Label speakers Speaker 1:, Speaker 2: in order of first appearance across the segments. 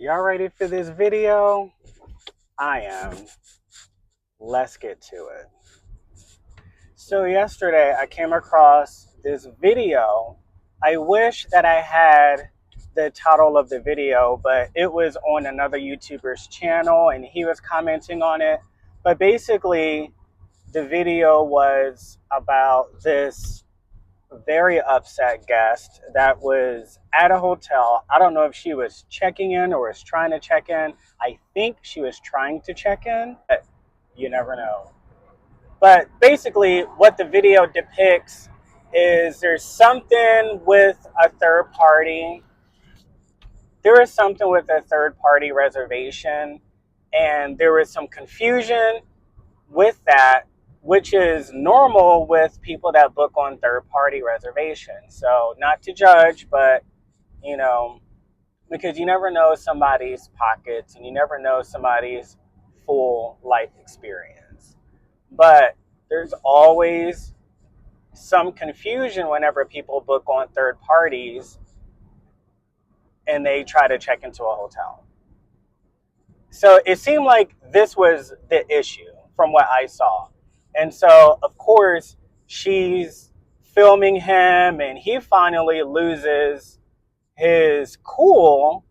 Speaker 1: Y'all ready for this video? I am. Let's get to it. So yesterday I came across this video. I wish that I had the title of the video, but it was on another YouTuber's channel and he was commenting on it. But basically the video was about this very upset guest that was at a hotel. I don't know if she was checking in or was trying to check in. I think she was trying to check in, but you never know. But basically, what the video depicts is there's something with a third party. There is something with a third party reservation, and there was some confusion with that, which is normal with people that book on third-party reservations. So not to judge, but, you know, because you never know somebody's pockets and you never know somebody's full life experience. But there's always some confusion whenever people book on third parties and they try to check into a hotel. So it seemed like this was the issue from what I saw. And so, of course, she's filming him and he finally loses his cool.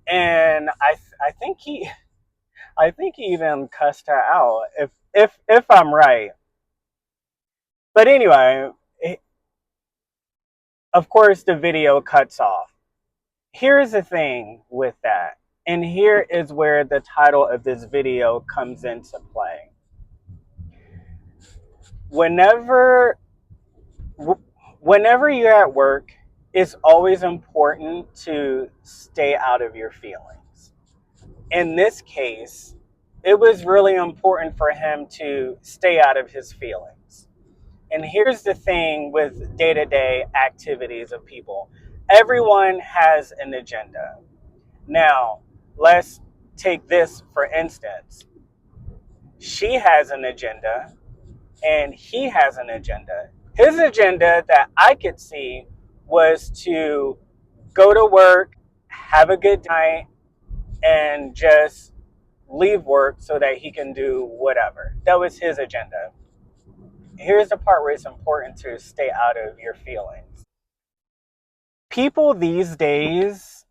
Speaker 1: And I think he even cussed her out if I'm right. But anyway, of course the video cuts off. Here's the thing with that. And here is where the title of this video comes into play. Whenever you're at work, it's always important to stay out of your feelings. In this case, it was really important for him to stay out of his feelings. And here's the thing with day-to-day activities of people. Everyone has an agenda. Now, let's take this for instance. She has an agenda and he has an agenda. His agenda that I could see was to go to work, have a good night, and just leave work so that he can do whatever. That was his agenda. Here's the part where it's important to stay out of your feelings. People these days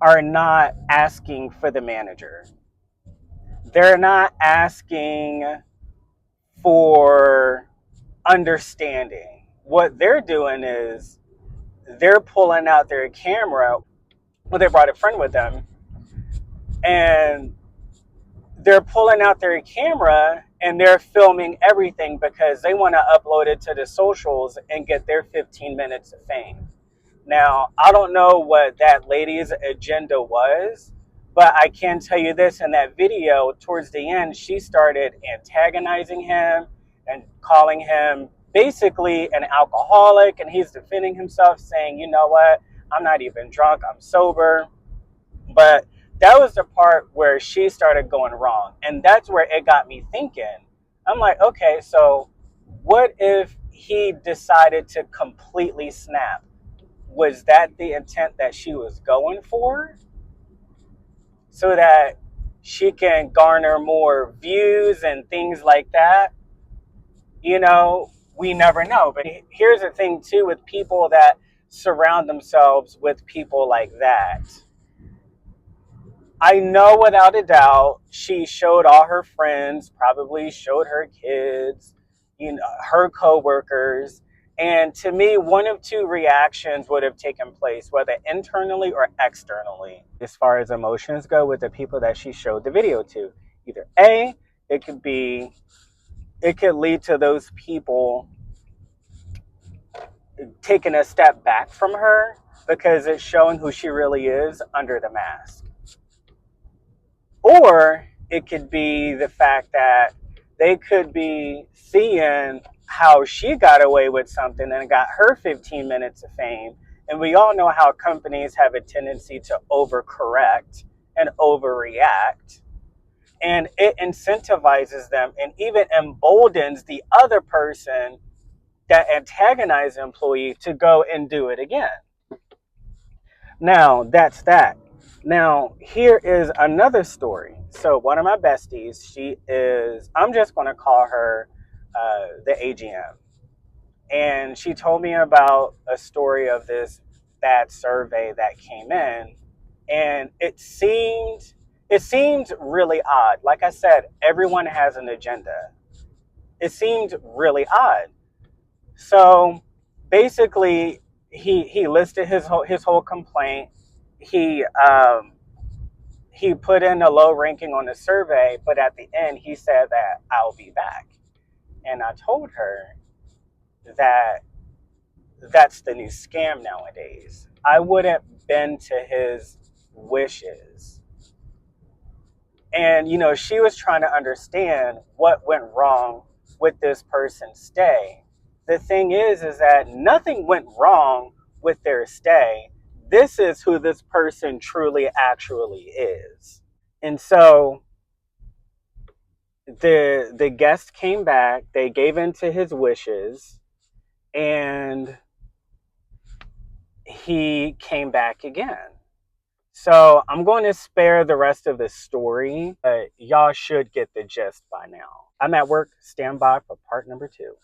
Speaker 1: are not asking for the manager. They're not asking for understanding. What they're doing is they're pulling out their camera. Well, they brought a friend with them, and they're pulling out their camera and they're filming everything because they want to upload it to the socials and get their 15 minutes of fame. Now, I don't know what that lady's agenda was, but I can tell you this: in that video, towards the end, she started antagonizing him and calling him basically an alcoholic, and he's defending himself saying, you know what, I'm not even drunk, I'm sober. But that was the part where she started going wrong, and that's where it got me thinking. I'm like, okay, so what if he decided to completely snap? Was that the intent that she was going for? So that she can garner more views and things like that? You know, we never know. But here's the thing too with people that surround themselves with people like that. I know without a doubt she showed all her friends, probably showed her kids, you know, her coworkers. And to me, one of two reactions would have taken place, whether internally or externally, as far as emotions go with the people that she showed the video to. Either A, it could lead to those people taking a step back from her because it's showing who she really is under the mask. Or it could be the fact that they could be seeing how she got away with something and got her 15 minutes of fame. And we all know how companies have a tendency to overcorrect and overreact. And it incentivizes them and even emboldens the other person that antagonized the employee to go and do it again. Now, that's that. Now, here is another story. So, one of my besties, I'm just going to call her the AGM. And she told me about a story of this bad survey that came in. And it seemed really odd. Like I said, everyone has an agenda. It seemed really odd. So basically, he listed his whole complaint. He he put in a low ranking on the survey, but at the end he said that I'll be back. And I told her that that's the new scam nowadays. I wouldn't bend to his wishes. And she was trying to understand what went wrong with this person's stay. The thing is that nothing went wrong with their stay. This is who this person truly actually is. And so the guest came back, they gave in to his wishes, and he came back again. So I'm going to spare the rest of the story, but y'all should get the gist by now. I'm at work. Stand by for part number 2.